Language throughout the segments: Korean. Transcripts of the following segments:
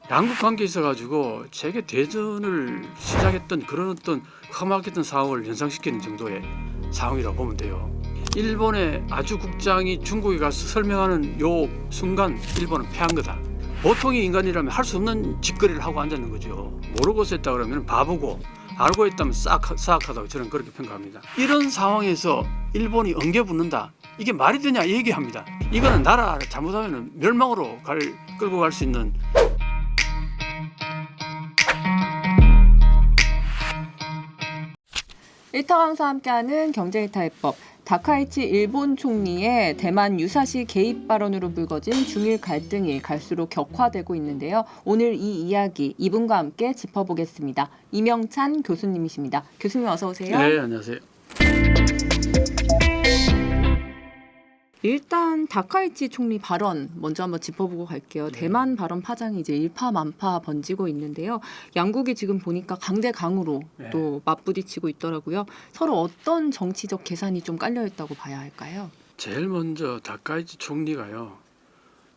양국 관계에 있어가지고 세계 대전을 시작했던 그런 어떤 험악했던 상황을 연상시키는 정도의 상황이라고 보면 돼요. 일본의 아주 국장이 중국에 가서 설명하는 요 순간 일본은 패한 거다. 보통의 인간이라면 할 수 없는 짓거리를 하고 앉았는 거죠. 모르고 했다 그러면 바보고, 알고 했다면 사악하다고 저는 그렇게 평가합니다. 이런 상황에서 일본이 엉겨붙는다, 이게 말이 되냐 얘기합니다. 이거는 나라를 잘못하면 멸망으로 끌고 갈 수 있는. 일타 강사와 함께하는 경제일타해법. 다카이치 일본 총리의 대만 유사시 개입 발언으로 불거진 중일 갈등이 갈수록 격화되고 있는데요. 오늘 이 이야기 이분과 함께 짚어보겠습니다. 이명찬 교수님이십니다. 교수님 어서 오세요. 네, 안녕하세요. 일단 다카이치 총리 발언 먼저 한번 짚어보고 갈게요. 네. 대만 발언 파장이 이제 일파만파 번지고 있는데요. 양국이 지금 보니까 강대강으로 네. 또 맞부딪히고 있더라고요. 서로 어떤 정치적 계산이 좀 깔려 있다고 봐야 할까요? 제일 먼저 다카이치 총리가요,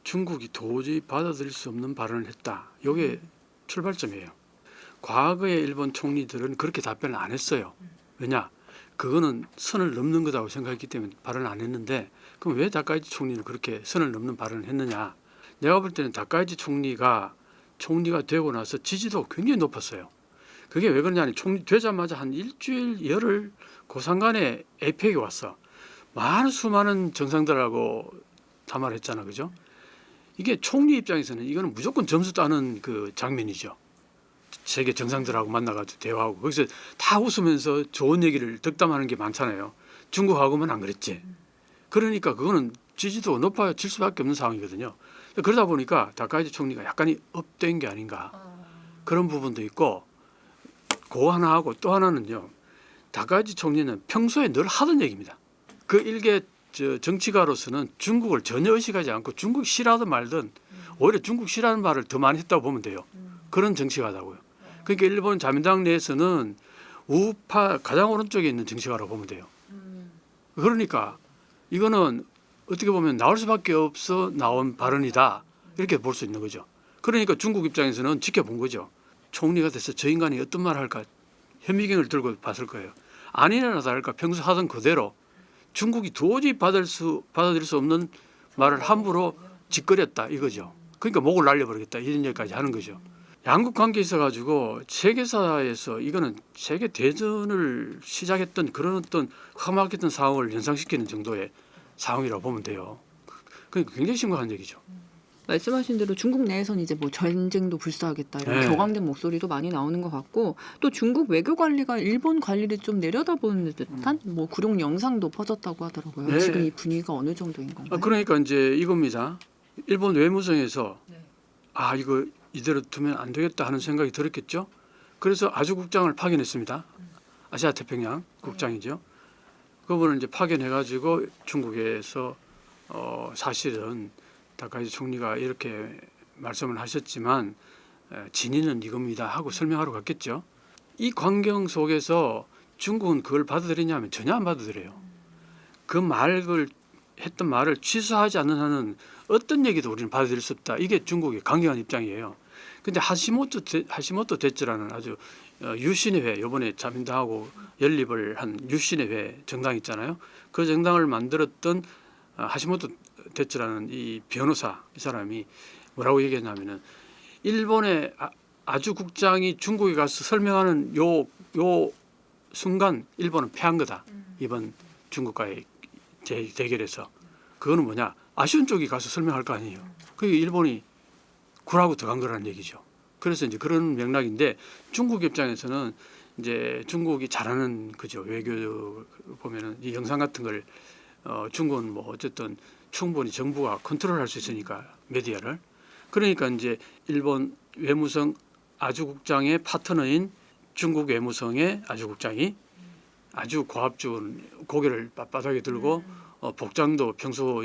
중국이 도저히 받아들일 수 없는 발언을 했다. 이게 출발점이에요. 과거의 일본 총리들은 그렇게 답변을 안 했어요. 왜냐? 그거는 선을 넘는 거다고 생각했기 때문에 발언을 안 했는데, 그럼 왜 다카이치 총리는 그렇게 선을 넘는 발언을 했느냐? 내가 볼 때는 다카이치 총리가 되고 나서 지지도가 굉장히 높았어요. 그게 왜 그러냐니, 총리 되자마자 한 일주일 열흘 고상간에 에이펙에 왔어. 많은 수많은 정상들하고 담화를 했잖아, 그죠? 이게 총리 입장에서는 이거는 무조건 점수 따는 그 장면이죠. 세계 정상들하고 만나가지고 대화하고 거기서 다 웃으면서 좋은 얘기를 덕담하는 게 많잖아요. 중국하고는 안 그랬지. 그러니까 그거는 지지도가 높아질 수밖에 없는 상황이거든요. 그러다 보니까 다카이치 총리가 약간이 업된 게 아닌가, 그런 부분도 있고, 그거 하나 하고 또 하나는요, 다카이치 총리는 평소에 늘 하던 얘기입니다. 그 일개 정치가로서는 중국을 전혀 의식하지 않고 중국 싫어하든 말든 오히려 중국 싫어하는 말을 더 많이 했다고 보면 돼요. 그런 정치가다고요. 그러니까 일본 자민당 내에서는 우파 가장 오른쪽에 있는 정치가라고 보면 돼요. 그러니까 이거는 어떻게 보면 나올 수밖에 없어 나온 발언이다, 이렇게 볼 수 있는 거죠. 그러니까 중국 입장에서는 지켜본 거죠. 총리가 돼서 저 인간이 어떤 말을 할까 현미경을 들고 봤을 거예요. 아니나 다를까 평소 하던 그대로 중국이 도저히 받아들일 수 없는 말을 함부로 짓거렸다 이거죠. 그러니까 목을 날려버리겠다 이런 얘기까지 하는 거죠. 양국 관계에 있어가지고 세계사에서 이거는 세계 대전을 시작했던 그런 어떤 험악했던 상황을 연상시키는 정도의 상황이라고 보면 돼요. 그러니까 굉장히 심각한 얘기죠. 말씀하신 대로 중국 내에서는 이제 뭐 전쟁도 불사하겠다 이런 네. 격앙된 목소리도 많이 나오는 것 같고, 또 중국 외교 관리가 일본 관리를 좀 내려다보는 듯한 뭐 구룡 영상도 퍼졌다고 하더라고요. 네. 지금 이 분위기가 어느 정도인 건가요? 그러니까 이제 이겁니다. 일본 외무성에서 네. 이거 이대로 두면 안 되겠다 하는 생각이 들었겠죠. 그래서 아주국장을 파견했습니다. 아시아 태평양 국장이죠. 그분을 이제 파견해가지고 중국에서 사실은 다카이치 총리가 이렇게 말씀을 하셨지만 진위는 이겁니다 하고 설명하러 갔겠죠. 이 광경 속에서 중국은 그걸 받아들이냐면 전혀 안 받아들여요. 그 말을 했던 말을 취소하지 않는 한은 어떤 얘기도 우리는 받아들일 수 없다. 이게 중국의 강경한 입장이에요. 근데 하시모토 대츠라는 아주 유신의 회, 이번에 자민당하고 연립을 한 유신의 회 정당 있잖아요. 그 정당을 만들었던 하시모토 대츠라는 이 변호사, 이 사람이 뭐라고 얘기했냐면은, 일본의 아주 국장이 중국에 가서 설명하는 요 순간 일본은 패한 거다. 이번 중국과의 대결에서. 그거는 뭐냐? 아쉬운 쪽이 가서 설명할 거 아니에요. 그게 일본이 굴하고 들어간 거라는 얘기죠. 그래서 이제 그런 맥락인데, 중국 입장에서는 이제 중국이 잘하는 그죠, 외교 보면은 이 영상 같은 걸 중국은 뭐 어쨌든 충분히 정부가 컨트롤할 수 있으니까 메디어를. 그러니까 이제 일본 외무성 아주국장의 파트너인 중국 외무성의 아주국장이 아주 고압적인 고개를 빳빳하게 들고 복장도 평소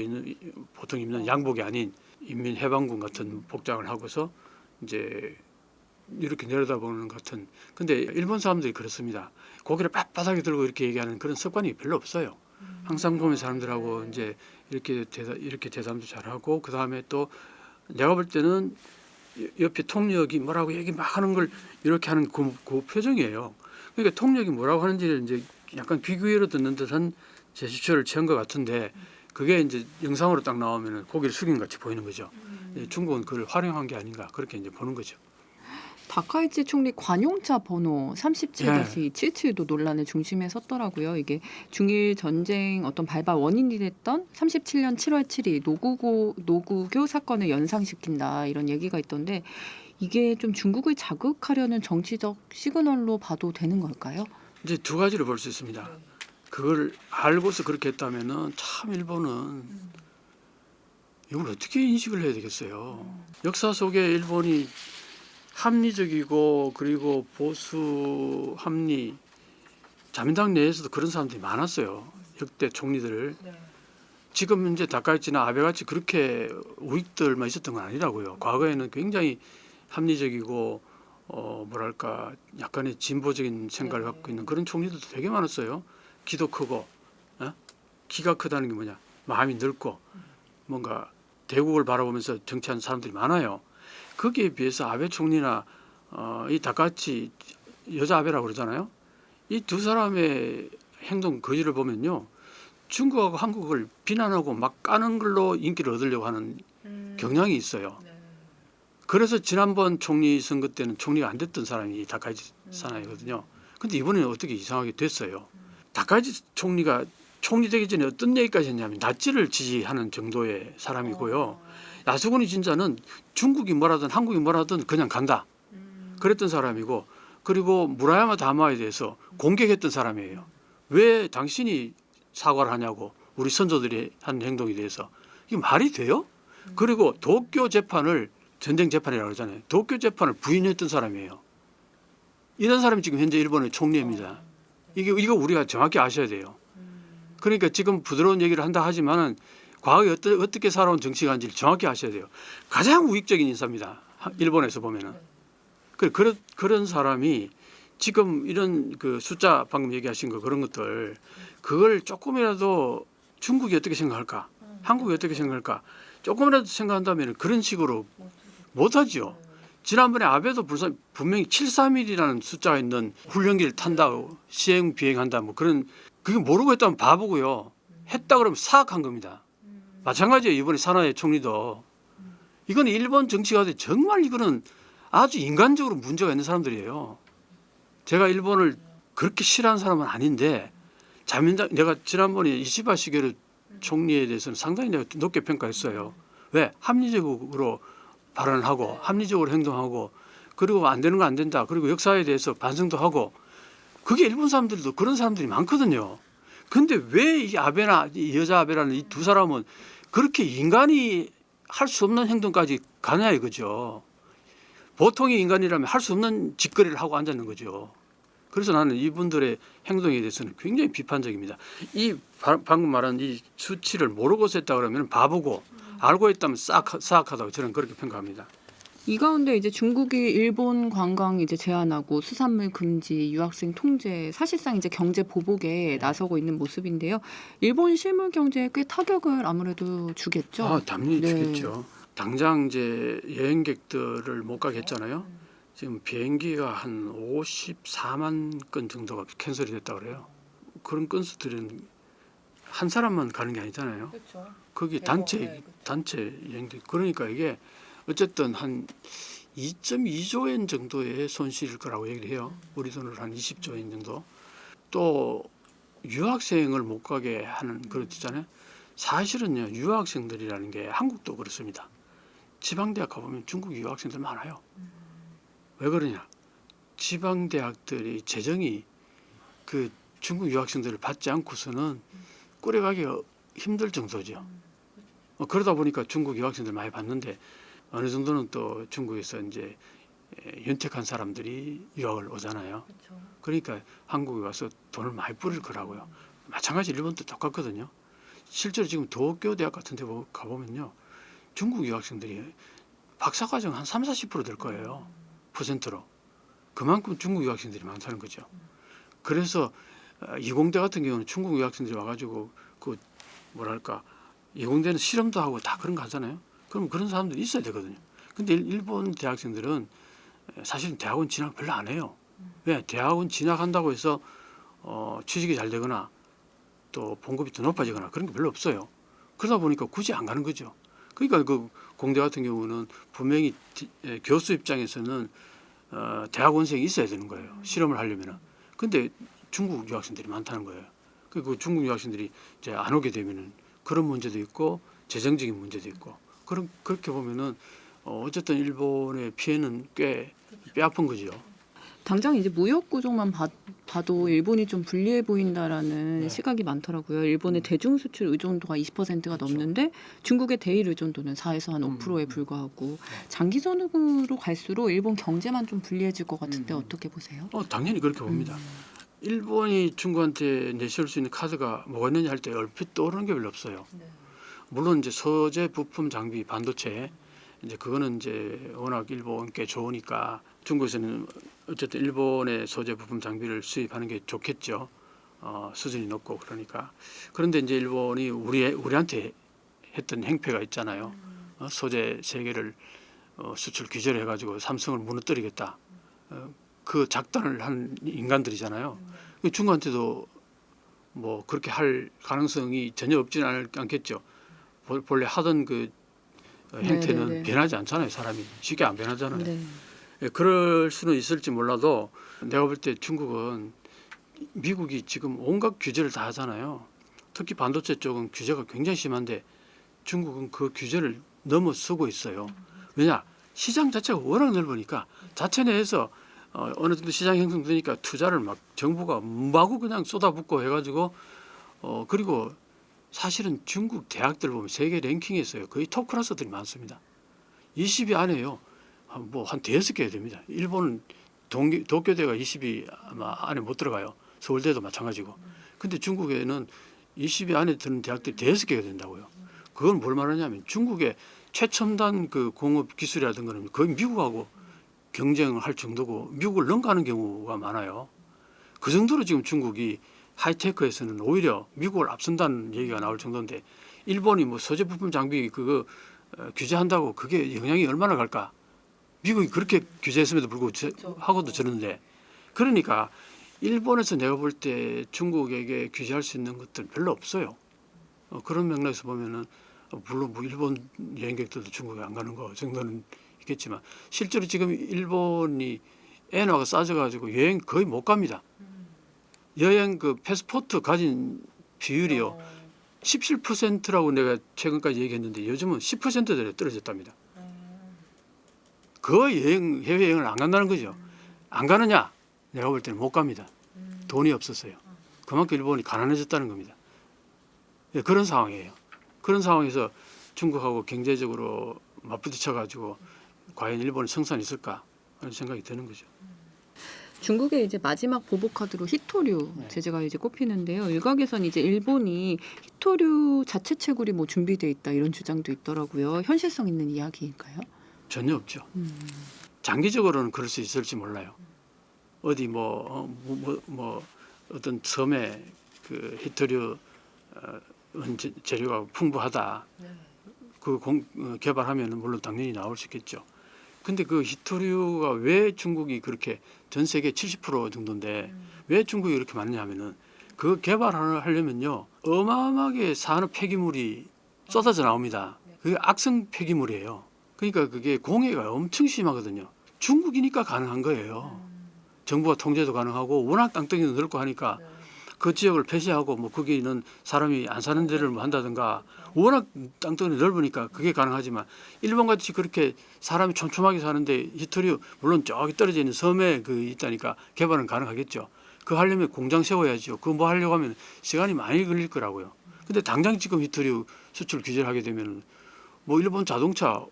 보통 입는 양복이 아닌 인민해방군 같은 복장을 하고서 이제 이렇게 내려다보는 같은. 근데 일본 사람들이 그렇습니다. 고개를 빳빳하게 들고 이렇게 얘기하는 그런 습관이 별로 없어요. 항상 보면 사람들하고 이제 이렇게 대담도 잘하고, 그 다음에 또 내가 볼 때는 옆에 통역이 뭐라고 얘기 막 하는 걸 이렇게 하는 그 표정이에요. 그러니까 통역이 뭐라고 하는지를 이제 약간 귀 기울여 듣는 듯한 제스처를 취한 것 같은데 그게 이제 영상으로 딱 나오면은 고개를 숙인 같이 보이는 거죠. 중국은 그걸 활용한 게 아닌가 그렇게 이제 보는 거죠. 다카이치 총리 관용차 번호 37-77도 논란의 중심에 섰더라고요. 이게 중일 전쟁 어떤 발발 원인이 됐던 37년 7월 7일 노구교 사건을 연상시킨다 이런 얘기가 있던데 이게 좀 중국을 자극하려는 정치적 시그널로 봐도 되는 걸까요? 이제 두 가지로 볼 수 있습니다. 그걸 알고서 그렇게 했다면은 참 일본은 이걸 어떻게 인식을 해야 되겠어요. 역사 속에 일본이 합리적이고 그리고 보수 합리 자민당 내에서도 그런 사람들이 많았어요. 역대 총리들. 지금 이제 다카이치나 아베 같이 그렇게 우익들만 있었던 건 아니라고요. 과거에는 굉장히 합리적이고 뭐랄까 약간의 진보적인 생각을 갖고 있는 그런 총리들도 되게 많았어요. 키도 크고 키가 크다는 게 뭐냐 마음이 넓고 뭔가 대국을 바라보면서 정치하는 사람들이 많아요. 거기에 비해서 아베 총리나 이 다카이치 여자 아베라고 그러잖아요. 이 두 사람의 행동 거지를 보면요. 중국하고 한국을 비난하고 막 까는 걸로 인기를 얻으려고 하는 경향이 있어요. 그래서 지난번 총리 선거 때는 총리가 안 됐던 사람이 다카이치 사나이거든요. 근데 이번에는 어떻게 이상하게 됐어요. 다카이치 총리가 총리 되기 전에 어떤 얘기까지 했냐면 나치를 지지하는 정도의 사람이고요. 야스쿠니 진자는 중국이 뭐라든 한국이 뭐라든 그냥 간다. 그랬던 사람이고 그리고 무라야마 다마에 대해서 공격했던 사람이에요. 왜 당신이 사과를 하냐고 우리 선조들이 한 행동에 대해서 이게 말이 돼요? 그리고 도쿄 재판을 전쟁 재판이라고 그러잖아요. 도쿄 재판을 부인했던 사람이에요. 이런 사람이 지금 현재 일본의 총리입니다. 이거 우리가 정확히 아셔야 돼요. 그러니까 지금 부드러운 얘기를 한다 하지만은 과거에 어떻게 살아온 정치가인지를 정확히 아셔야 돼요. 가장 우익적인 인사입니다. 일본에서 보면은. 그런 사람이 지금 이런 그 숫자 방금 얘기하신 거 그런 것들 그걸 조금이라도 중국이 어떻게 생각할까? 한국이 어떻게 생각할까? 조금이라도 생각한다면 그런 식으로 못하죠. 지난번에 아베도 분명히 731이라는 숫자가 있는 훈련기를 탄다고 시행 비행한다 뭐 그런 그게 모르고 했다면 바보고요. 했다 그러면 사악한 겁니다. 마찬가지예요. 이번에 사나이 총리도 이건 일본 정치가들 정말 이거는 아주 인간적으로 문제가 있는 사람들이에요. 제가 일본을 그렇게 싫어하는 사람은 아닌데 자민당 내가 지난번에 이시바 시게루 총리에 대해서는 상당히 내가 높게 평가했어요. 왜? 합리적으로 발언하고 합리적으로 행동하고 그리고 안 되는 거 안 된다. 그리고 역사에 대해서 반성도 하고 그게 일본 사람들도 그런 사람들이 많거든요. 근데 왜 이 아베나 이 여자 아베라는 이 두 사람은 그렇게 인간이 할 수 없는 행동까지 가냐 이거죠. 보통의 인간이라면 할 수 없는 짓거리를 하고 앉았는 거죠. 그래서 나는 이분들의 행동에 대해서는 굉장히 비판적입니다. 이 방금 말한 이 수치를 모르고서 했다 그러면 바보고 알고 했다면 사악하다고 저는 그렇게 평가합니다. 이 가운데 이제 중국이 일본 관광 이제 제한하고 수산물 금지, 유학생 통제, 사실상 이제 경제 보복에 나서고 있는 모습인데요. 일본 실물 경제에 꽤 타격을 아무래도 주겠죠. 당연히 네. 주겠죠. 당장 이제 여행객들을 못 가게 했잖아요. 지금 비행기가 한 54만 건 정도가 캔슬이 됐다고 그래요. 그런 건수들은 한 사람만 가는 게 아니잖아요. 그렇죠. 거기 단체 여행객 그러니까 이게 어쨌든 한 2.2조 엔 정도의 손실일 거라고 얘기를 해요. 우리 돈으로 한 20조 엔 정도. 또 유학생을 못 가게 하는 그런 있잖아요. 사실은요 유학생들이라는 게 한국도 그렇습니다. 지방대학 가보면 중국 유학생들 많아요. 왜 그러냐? 지방대학들이 재정이 그 중국 유학생들을 받지 않고서는 꾸려가기가 힘들 정도죠. 그러다 보니까 중국 유학생들 많이 받는데 어느 정도는 또 중국에서 이제 윤택한 사람들이 유학을 오잖아요. 그러니까 한국에 와서 돈을 많이 뿌릴 거라고요. 마찬가지 일본도 똑같거든요. 실제로 지금 도쿄 대학 같은 데 가보면요. 중국 유학생들이 박사과정 한 30-40% 될 거예요. 퍼센트로. 그만큼 중국 유학생들이 많다는 거죠. 그래서 이공대 같은 경우는 중국 유학생들이 와가지고 그 뭐랄까 이공대는 실험도 하고 다 그런 거 하잖아요. 그럼 그런 사람들이 있어야 되거든요. 근데 일본 대학생들은 사실은 대학원 진학 별로 안 해요. 왜? 대학원 진학한다고 해서 취직이 잘 되거나 또 봉급이 더 높아지거나 그런 게 별로 없어요. 그러다 보니까 굳이 안 가는 거죠. 그러니까 그 공대 같은 경우는 분명히 교수 입장에서는 대학원생이 있어야 되는 거예요. 실험을 하려면은. 근데 중국 유학생들이 많다는 거예요. 그 중국 유학생들이 이제 안 오게 되면은 그런 문제도 있고 재정적인 문제도 있고 그렇게 보면은 어쨌든 일본의 피해는 꽤 뼈아픈 거죠. 당장 이제 무역 구조만 봐도 일본이 좀 불리해 보인다라는 네. 시각이 많더라고요. 일본의 대중 수출 의존도가 20%가 그렇죠. 넘는데 중국의 대일 의존도는 4에서 한 5%에 불과하고 장기전으로 갈수록 일본 경제만 좀 불리해질 것 같은데 어떻게 보세요? 당연히 그렇게 봅니다. 일본이 중국한테 내세울 수 있는 카드가 뭐가 있느냐 할 때 얼핏 떠오르는 게 별로 없어요. 물론 이제 소재, 부품, 장비, 반도체 이제 그거는 이제 워낙 일본께 좋으니까 중국에서는 어쨌든 일본의 소재, 부품, 장비를 수입하는 게 좋겠죠. 수준이 높고 그러니까. 그런데 이제 일본이 우리한테 했던 행패가 있잖아요. 소재 세계를 수출 규제를 해가지고 삼성을 무너뜨리겠다. 그 작전을 한 인간들이잖아요. 중국한테도 뭐 그렇게 할 가능성이 전혀 없지는 않겠죠. 본래 하던 그 행태는 네네네. 변하지 않잖아요. 사람이 쉽게 안 변하잖아요. 네. 그럴 수는 있을지 몰라도 내가 볼 때 중국은 미국이 지금 온갖 규제를 다 하잖아요. 특히 반도체 쪽은 규제가 굉장히 심한데 중국은 그 규제를 넘어서고 있어요. 왜냐? 시장 자체가 워낙 넓으니까 자체 내에서 어느 정도 시장이 형성되니까 투자를 막 정부가 마구 그냥 쏟아붓고 해가지고 그리고 사실은 중국 대학들 보면 세계 랭킹에서요 거의 톱 클래스들이 많습니다. 20위 안에요. 한 대여섯 개 됩니다. 일본은 도쿄대가 20위 아마 안에 못 들어가요. 서울대도 마찬가지고. 근데 중국에는 20위 안에 드는 대학들이 대여섯 개가 된다고요. 그건 뭘 말하냐면 중국의 최첨단 그 공업 기술이라든가 거의 미국하고 경쟁을 할 정도고 미국을 능가하는 경우가 많아요. 그 정도로 지금 중국이 하이테크에서는 오히려 미국을 앞선다는 얘기가 나올 정도인데 일본이 뭐 소재 부품 장비 그거 규제한다고 그게 영향이 얼마나 갈까? 미국이 그렇게 규제했음에도 불구하고 하고도 저러는데 그러니까 일본에서 내가 볼 때 중국에게 규제할 수 있는 것들 별로 없어요. 그런 맥락에서 보면은 물론 뭐 일본 여행객들도 중국에 안 가는 거 정도는 있겠지만 실제로 지금 일본이 엔화가 싸져가지고 여행 거의 못 갑니다. 여행 그 패스포트 가진 비율이요 17%라고 내가 최근까지 얘기했는데 요즘은 10%대로 떨어졌답니다. 그 해외 여행을 안 간다는 거죠. 안 가느냐? 내가 볼 때는 못 갑니다. 돈이 없었어요. 그만큼 일본이 가난해졌다는 겁니다. 네, 그런 상황이에요. 그런 상황에서 중국하고 경제적으로 맞부딪혀 가지고 과연 일본이 성산이 있을까 하는 생각이 드는 거죠. 중국의 이제 마지막 보복 카드로 히토류 제재가 이제 꼽히는데요. 일각에선 이제 일본이 히토류 자체 채굴이 뭐 준비돼 있다 이런 주장도 있더라고요. 현실성 있는 이야기인가요? 전혀 없죠. 장기적으로는 그럴 수 있을지 몰라요. 어디 어떤 섬에 그 히토류 재료가 풍부하다. 그 개발하면 물론 당연히 나올 수 있겠죠. 근데 그 히토류가 왜 중국이 그렇게 전 세계 70% 정도인데 왜 중국이 이렇게 많냐 하면은 그 개발하려면요 어마어마하게 산업 폐기물이 쏟아져 나옵니다. 그게 악성 폐기물이에요. 그러니까 그게 공해가 엄청 심하거든요. 중국이니까 가능한 거예요. 정부가 통제도 가능하고 워낙 땅덩이도 넓고 하니까 그 지역을 폐쇄하고 뭐 거기는 사람이 안 사는 데를 뭐 한다든가 워낙 땅덩이 넓으니까 그게 가능하지만 일본같이 그렇게 사람이 촘촘하게 사는데 히토류 물론 저기 떨어져 있는 섬에 그 있다니까 개발은 가능하겠죠. 그거 하려면 공장 세워야죠. 그거 뭐 하려고 하면 시간이 많이 걸릴 거라고요. 근데 당장 지금 히토류 수출 규제를 하게 되면 뭐 일본 자동차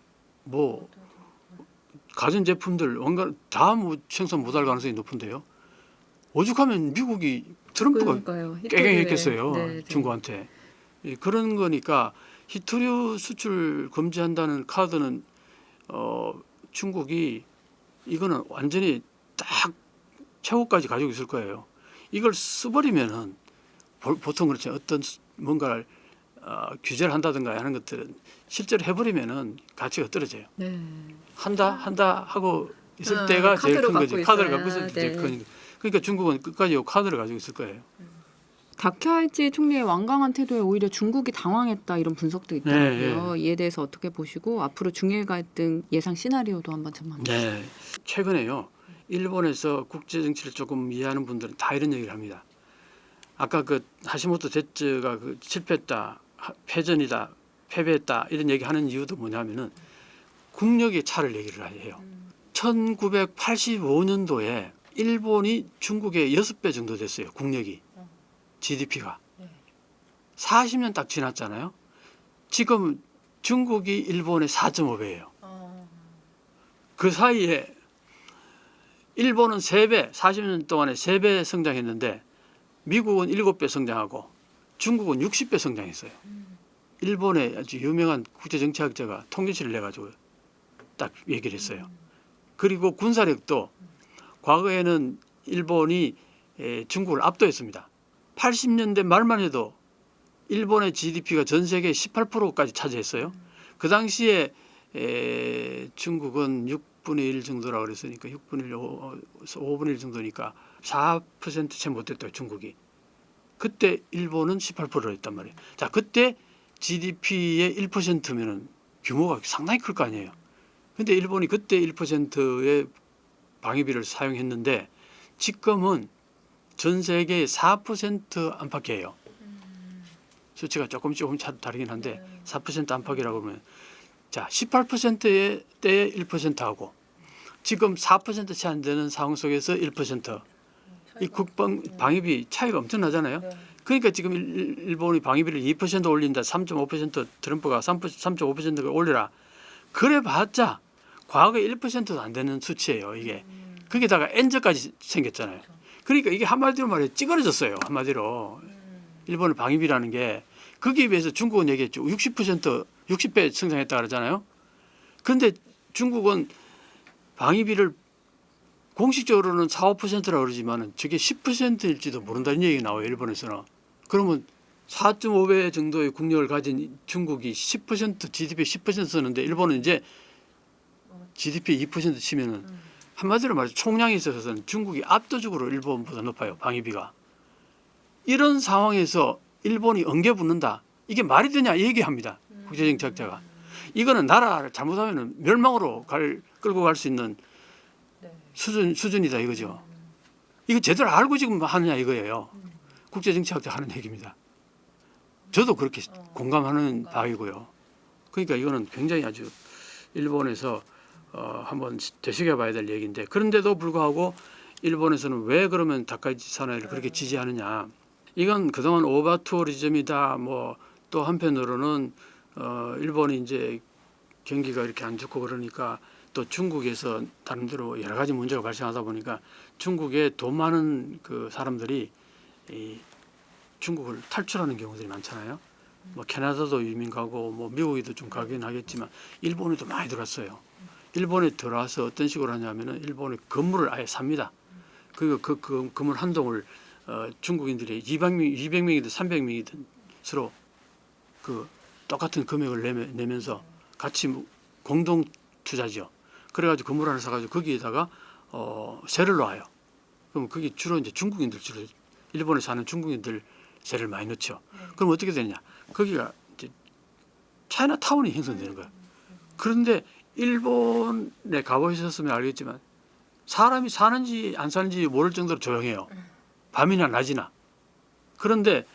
뭐 가전제품들 원가 다 뭐 생산 못할 가능성이 높은데요. 오죽하면 미국이 트럼프가 그러니까요. 깨갱했겠어요. 네. 중국한테. 그런 거니까 히토류 수출 금지한다는 카드는 중국이 이거는 완전히 딱 최고까지 가지고 있을 거예요. 이걸 써버리면은 보통 그렇죠. 어떤 뭔가를 규제를 한다든가 하는 것들은 실제로 해버리면은 가치가 떨어져요. 네. 한다 하고 있을 때가 제일 카드로 큰 거지. 갖고 카드를 있어야. 갖고 있을 때 제일 네. 큰. 그러니까 중국은 끝까지 이 카드를 가지고 있을 거예요. 다카이치 총리의 완강한 태도에 오히려 중국이 당황했다 이런 분석도 있더라고요. 네, 이에 대해서 어떻게 보시고 앞으로 중일 갈등 예상 시나리오도 한번 전망해 주시죠. 네. 최근에요. 일본에서 국제 정치를 조금 이해하는 분들은 다 이런 얘기를 합니다. 아까 그 하시모토 제츠가 그 실패했다, 패전이다, 패배했다 이런 얘기하는 이유도 뭐냐면은 국력의 차를 얘기를 해요. 1985년도에 일본이 중국의 6배 정도 됐어요. 국력이. GDP가. 40년 딱 지났잖아요. 지금 중국이 일본의 4.5배예요. 그 사이에 일본은 3배, 40년 동안에 3배 성장했는데 미국은 7배 성장하고 중국은 60배 성장했어요. 일본의 아주 유명한 국제정치학자가 통계치를 내가지고 딱 얘기를 했어요. 그리고 군사력도 과거에는 일본이 중국을 압도했습니다. 80년대 말만 해도 일본의 GDP가 전 세계 18%까지 차지했어요. 그 당시에 중국은 6분의 1 정도라고 그랬으니까 6분의 1, 5분의 1 정도니까 4% 채 못됐다 중국이. 그때 일본은 18%를 했단 말이에요. 자, 그때 GDP의 1%면은 규모가 상당히 클 거 아니에요. 근데 일본이 그때 1%의 방위비를 사용했는데 지금은 전 세계의 4% 안팎이에요. 수치가 조금 다르긴 한데 4% 안팎이라고 그러면 자 18%의 때에 1%하고 지금 4% 채 안 되는 상황 속에서 1%. 이 국방 방위비 차이가 엄청나잖아요. 그러니까 지금 일본이 방위비를 2% 올린다. 3.5% 트럼프가 3.5%를 올려라. 그래봤자 과거 1%도 안 되는 수치예요. 이게. 거기다가 엔저까지 생겼잖아요. 그러니까 이게 한마디로 말해 찌그러졌어요. 한마디로. 일본의 방위비라는 게 거기에 비해서 중국은 얘기했죠. 60배 성장했다 그러잖아요. 그런데 중국은 방위비를 공식적으로는 4, 5%라고 그러지만 저게 10%일지도 모른다는 얘기가 나와요. 일본에서는. 그러면 4.5배 정도의 국력을 가진 중국이 10% GDP 10% 쓰는데 일본은 이제 GDP 2% 치면은 한마디로 말해서 총량에 있어서는 중국이 압도적으로 일본보다 높아요. 방위비가. 이런 상황에서 일본이 엉겨붙는다. 이게 말이 되냐 얘기합니다. 국제정치학자가. 이거는 나라를 잘못하면 멸망으로 끌고 갈 수 있는 수준이다 이거죠. 이거 제대로 알고 지금 하느냐 이거예요. 국제정치학자 하는 얘기입니다. 저도 그렇게 공감하는 바이고요. 그러니까 이거는 굉장히 아주 일본에서 한번 되새겨봐야 될 얘기인데 그런데도 불구하고 일본에서는 왜 그러면 다카이치 사나이를 그렇게 지지하느냐. 이건 그동안 오버투어리즘이다. 뭐 또 한편으로는 일본이 이제 경기가 이렇게 안 좋고 그러니까 또 중국에서 나름대로 여러 가지 문제가 발생하다 보니까 중국에 돈 많은 그 사람들이 이 중국을 탈출하는 경우들이 많잖아요. 뭐 캐나다도 이민 가고 뭐 미국에도 좀 가긴 하겠지만 일본에도 많이 들어왔어요. 일본에 들어와서 어떤 식으로 하냐면은 일본의 건물을 아예 삽니다. 그리고 그 건물 한 동을 중국인들이 200명이든 300명이든 서로 그 똑같은 금액을 내면서 같이 공동 투자죠. 그래가지고 건물 하나 사가지고 거기에다가 세를 놓아요. 그럼 그게 주로 이제 중국인들 주로 일본에 사는 중국인들 세를 많이 넣죠. 그럼 어떻게 되냐? 거기가 이제 차이나타운이 형성되는 거예요. 그런데 일본에 가보셨으면 알겠지만 사람이 사는지 안 사는지 모를 정도로 조용해요. 밤이나 낮이나. 그런데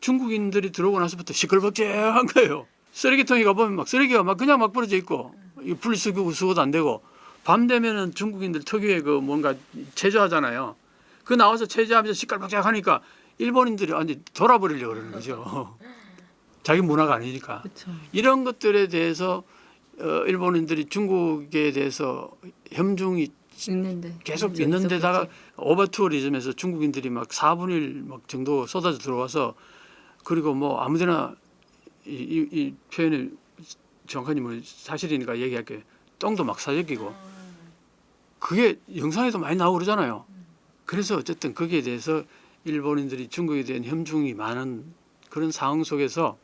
중국인들이 들어오고 나서부터 시끌벅적한 거예요. 쓰레기통에 가보면 막 쓰레기가 막 그냥 막 버려져 있고 분리수거도 안 되고 밤 되면은 중국인들 특유의 그 뭔가 체조하잖아요. 그 나와서 체조하면서 시끌벅적하니까 일본인들이 완전 돌아버리려고 그러는 거죠. 자기 문화가 아니니까. 그쵸. 이런 것들에 대해서 일본인들이 중국에 대해서 혐중이 계속 있는데다가 오버투어리즘에서 중국인들이 막 4분의 1 막 정도 쏟아져 들어와서 그리고 뭐 아무데나 이 표현이 정확하니 뭐 사실이니까 얘기할게 똥도 막 사재끼고 그게 영상에도 많이 나오고 그러잖아요. 그래서 어쨌든 거기에 대해서 일본인들이 중국에 대한 혐중이 많은 그런 상황 속에서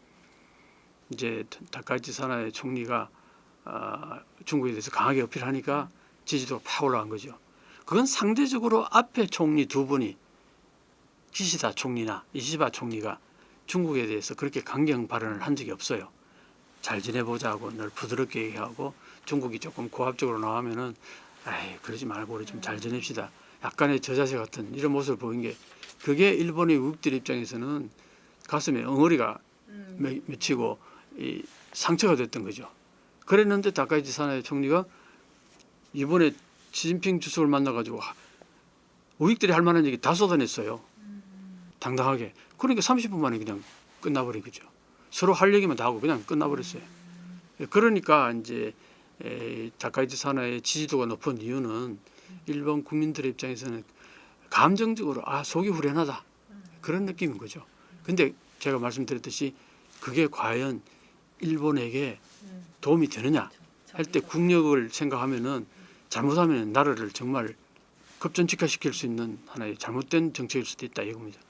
이제 다카이치 사나이 총리가 중국에 대해서 강하게 어필하니까 지지도가 팍 올라간 거죠. 그건 상대적으로 앞에 총리 두 분이 기시다 총리나 이시바 총리가 중국에 대해서 그렇게 강경 발언을 한 적이 없어요. 잘 지내보자고 늘 부드럽게 얘기하고 중국이 조금 고압적으로 나오면은 에이 그러지 말고 우리 좀 잘 지냅시다. 약간의 저자세 같은 이런 모습을 보인 게 그게 일본의 우익들 입장에서는 가슴에 엉어리가 맺히고 이 상처가 됐던 거죠. 그랬는데 다카이치 사나이 총리가 이번에 시진핑 주석을 만나가지고 우익들이 할 만한 얘기 다 쏟아냈어요. 당당하게. 그러니까 30분 만에 그냥 끝나버린 거죠. 서로 할 얘기만 다 하고 그냥 끝나버렸어요. 그러니까 이제 다카이치 사나이의 지지도가 높은 이유는 일본 국민들의 입장에서는 감정적으로 속이 후련하다 그런 느낌인 거죠. 근데 제가 말씀드렸듯이 그게 과연 일본에게 도움이 되느냐 할 때 국력을 생각하면은 잘못하면 나라를 정말 급전직하시킬 수 있는 하나의 잘못된 정책일 수도 있다 이겁니다.